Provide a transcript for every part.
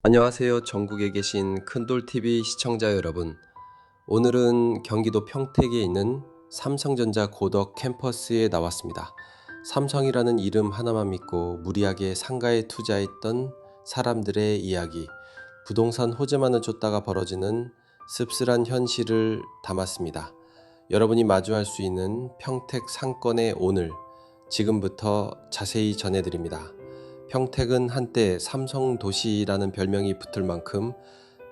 안녕하세요. 전국에 계신 큰돌TV 시청자 여러분. 오늘은 경기도 평택에 있는 삼성전자 고덕 캠퍼스에 나왔습니다. 삼성이라는 이름 하나만 믿고 무리하게 상가에 투자했던 사람들의 이야기, 부동산 호재만을 쫓다가 벌어지는 씁쓸한 현실을 담았습니다. 여러분이 마주할 수 있는 평택 상권의 오늘, 지금부터 자세히 전해드립니다. 평택은 한때 삼성도시라는 별명이 붙을 만큼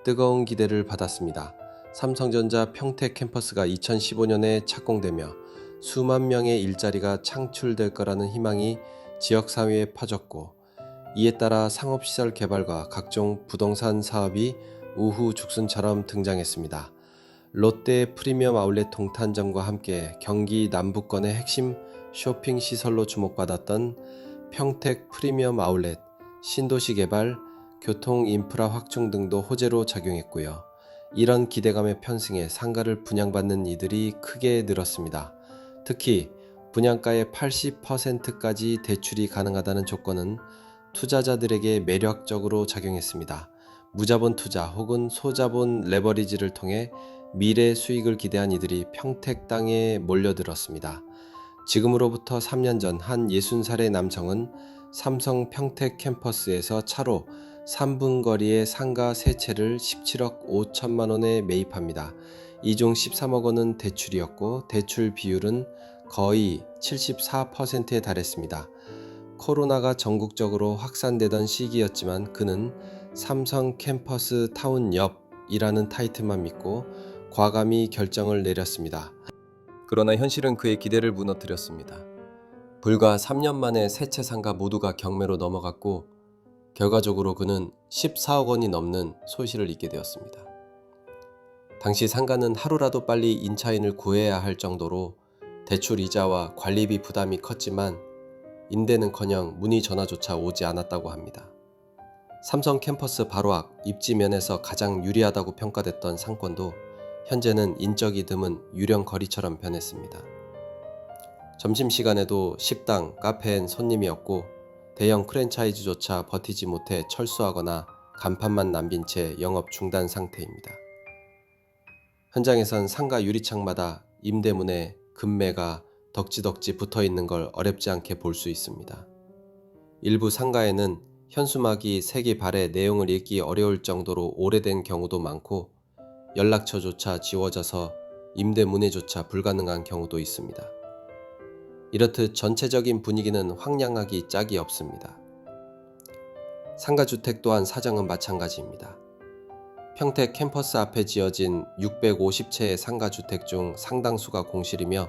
뜨거운 기대를 받았습니다. 삼성전자 평택 캠퍼스가 2015년에 착공되며 수만 명의 일자리가 창출될 거라는 희망이 지역사회에 퍼졌고, 이에 따라 상업시설 개발과 각종 부동산 사업이 우후죽순처럼 등장했습니다. 롯데 프리미엄 아울렛 동탄점과 함께 경기 남부권의 핵심 쇼핑 시설로 주목받았던 평택 프리미엄 아울렛, 신도시 개발, 교통 인프라 확충 등도 호재로 작용했고요. 이런 기대감의 편승에 상가를 분양받는 이들이 크게 늘었습니다. 특히 분양가의 80%까지 대출이 가능하다는 조건은 투자자들에게 매력적으로 작용했습니다. 무자본 투자 혹은 소자본 레버리지를 통해 미래 수익을 기대한 이들이 평택 땅에 몰려들었습니다. 지금으로부터 3년 전 한 60살의 남성은 삼성 평택 캠퍼스에서 차로 3분 거리의 상가 3채를 17억 5천만 원에 매입합니다. 이 중 13억 원은 대출이었고 대출 비율은 거의 74%에 달했습니다. 코로나가 전국적으로 확산되던 시기였지만 그는 삼성 캠퍼스 타운 옆이라는 타이틀만 믿고 과감히 결정을 내렸습니다. 그러나 현실은 그의 기대를 무너뜨렸습니다. 불과 3년 만에 세 채 상가 모두가 경매로 넘어갔고 결과적으로 그는 14억 원이 넘는 손실을 입게 되었습니다. 당시 상가는 하루라도 빨리 임차인을 구해야 할 정도로 대출 이자와 관리비 부담이 컸지만 임대는커녕 문의 전화조차 오지 않았다고 합니다. 삼성 캠퍼스 바로 앞 입지면에서 가장 유리하다고 평가됐던 상권도 현재는 인적이 드문 유령 거리처럼 변했습니다. 점심시간에도 식당, 카페엔 손님이 없고 대형 프랜차이즈조차 버티지 못해 철수하거나 간판만 남긴 채 영업 중단 상태입니다. 현장에선 상가 유리창마다 임대문에 금매가 덕지덕지 붙어있는 걸 어렵지 않게 볼 수 있습니다. 일부 상가에는 현수막이 색이 발해 내용을 읽기 어려울 정도로 오래된 경우도 많고 연락처조차 지워져서 임대 문의조차 불가능한 경우도 있습니다. 이렇듯 전체적인 분위기는 황량하기 짝이 없습니다. 상가주택 또한 사정은 마찬가지입니다. 평택 캠퍼스 앞에 지어진 650채의 상가주택 중 상당수가 공실이며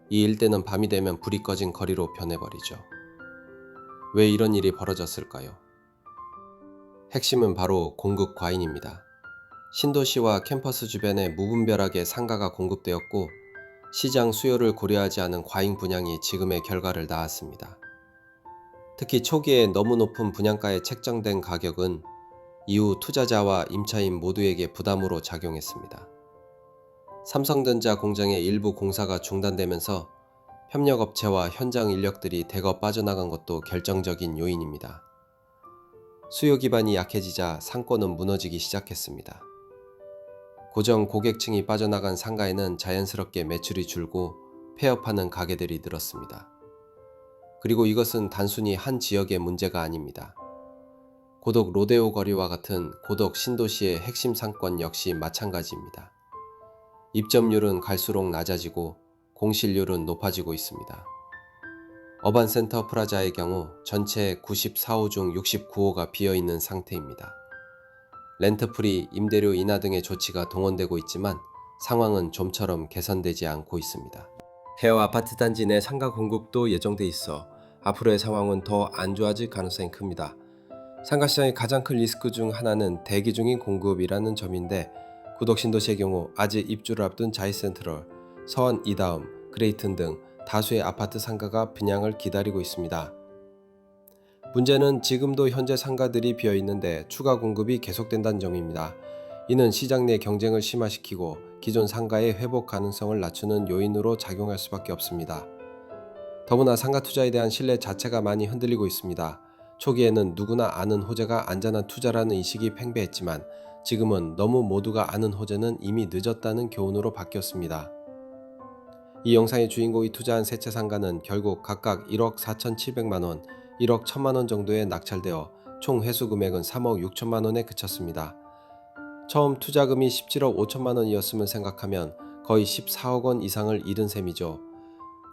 이 일대는 밤이 되면 불이 꺼진 거리로 변해버리죠. 왜 이런 일이 벌어졌을까요? 핵심은 바로 공급 과잉입니다. 신도시와 캠퍼스 주변에 무분별하게 상가가 공급되었고 시장 수요를 고려하지 않은 과잉 분양이 지금의 결과를 낳았습니다. 특히 초기에 너무 높은 분양가에 책정된 가격은 이후 투자자와 임차인 모두에게 부담으로 작용했습니다. 삼성전자 공장의 일부 공사가 중단되면서 협력업체와 현장 인력들이 대거 빠져나간 것도 결정적인 요인입니다. 수요 기반이 약해지자 상권은 무너지기 시작했습니다. 고정 고객층이 빠져나간 상가에는 자연스럽게 매출이 줄고 폐업하는 가게들이 늘었습니다. 그리고 이것은 단순히 한 지역의 문제가 아닙니다. 고덕 로데오 거리와 같은 고덕 신도시의 핵심 상권 역시 마찬가지입니다. 입점률은 갈수록 낮아지고 공실률은 높아지고 있습니다. 어반센터 프라자의 경우 전체 94호 중 69호가 비어있는 상태입니다. 렌트프리, 임대료 인하 등의 조치가 동원되고 있지만 상황은 좀처럼 개선되지 않고 있습니다. 폐허 아파트 단지 내 상가 공급도 예정돼 있어 앞으로의 상황은 더 안 좋아질 가능성이 큽니다. 상가시장의 가장 큰 리스크 중 하나는 대기 중인 공급이라는 점인데 고덕 신도시의 경우 아직 입주를 앞둔 자이센트럴, 서원 이다움, 그레이튼 등 다수의 아파트 상가가 분양을 기다리고 있습니다. 문제는 지금도 현재 상가들이 비어있는데 추가 공급이 계속된다는 점입니다. 이는 시장 내 경쟁을 심화시키고 기존 상가의 회복 가능성을 낮추는 요인으로 작용할 수밖에 없습니다. 더구나 상가 투자에 대한 신뢰 자체가 많이 흔들리고 있습니다. 초기에는 누구나 아는 호재가 안전한 투자라는 인식이 팽배했지만 지금은 너무 모두가 아는 호재는 이미 늦었다는 교훈으로 바뀌었습니다. 이 영상의 주인공이 투자한 세 채 상가는 결국 각각 1억 4,700만 원, 1억 1,000만 원 정도에 낙찰되어 총 회수 금액은 3억 6천만 원에 그쳤습니다. 처음 투자금이 17억 5천만 원이었음을 생각하면 거의 14억 원 이상을 잃은 셈이죠.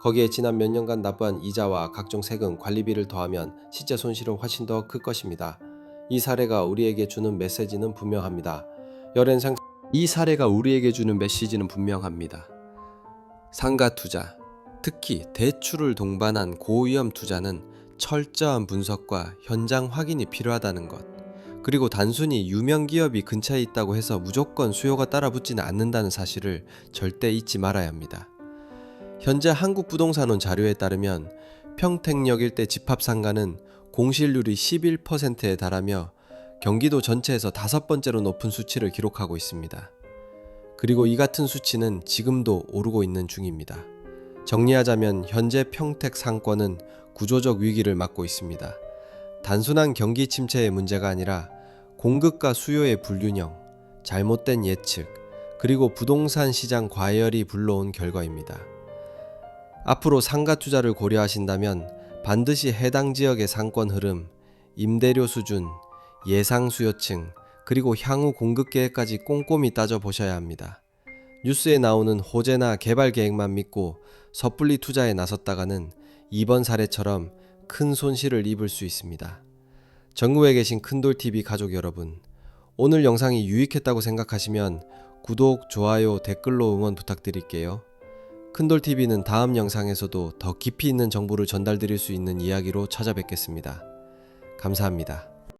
거기에 지난 몇 년간 납부한 이자와 각종 세금, 관리비를 더하면 실제 손실은 훨씬 더 클 것입니다. 이 사례가 우리에게 주는 메시지는 분명합니다. 상가 투자, 특히 대출을 동반한 고위험 투자는 철저한 분석과 현장 확인이 필요하다는 것, 그리고 단순히 유명 기업이 근처에 있다고 해서 무조건 수요가 따라붙지는 않는다는 사실을 절대 잊지 말아야 합니다. 현재 한국부동산원 자료에 따르면 평택역 일대 집합상가는 공실률이 11%에 달하며 경기도 전체에서 5번째로 높은 수치를 기록하고 있습니다. 그리고 이 같은 수치는 지금도 오르고 있는 중입니다. 정리하자면 현재 평택 상권은 구조적 위기를 맞고 있습니다. 단순한 경기 침체의 문제가 아니라 공급과 수요의 불균형, 잘못된 예측, 그리고 부동산 시장 과열이 불러온 결과입니다. 앞으로 상가 투자를 고려하신다면 반드시 해당 지역의 상권 흐름, 임대료 수준, 예상 수요층, 그리고 향후 공급 계획까지 꼼꼼히 따져보셔야 합니다. 뉴스에 나오는 호재나 개발 계획만 믿고 섣불리 투자에 나섰다가는 이번 사례처럼 큰 손실을 입을 수 있습니다. 전국에 계신 큰돌TV 가족 여러분, 오늘 영상이 유익했다고 생각하시면 구독, 좋아요, 댓글로 응원 부탁드릴게요. 큰돌TV는 다음 영상에서도 더 깊이 있는 정보를 전달드릴 수 있는 이야기로 찾아뵙겠습니다. 감사합니다.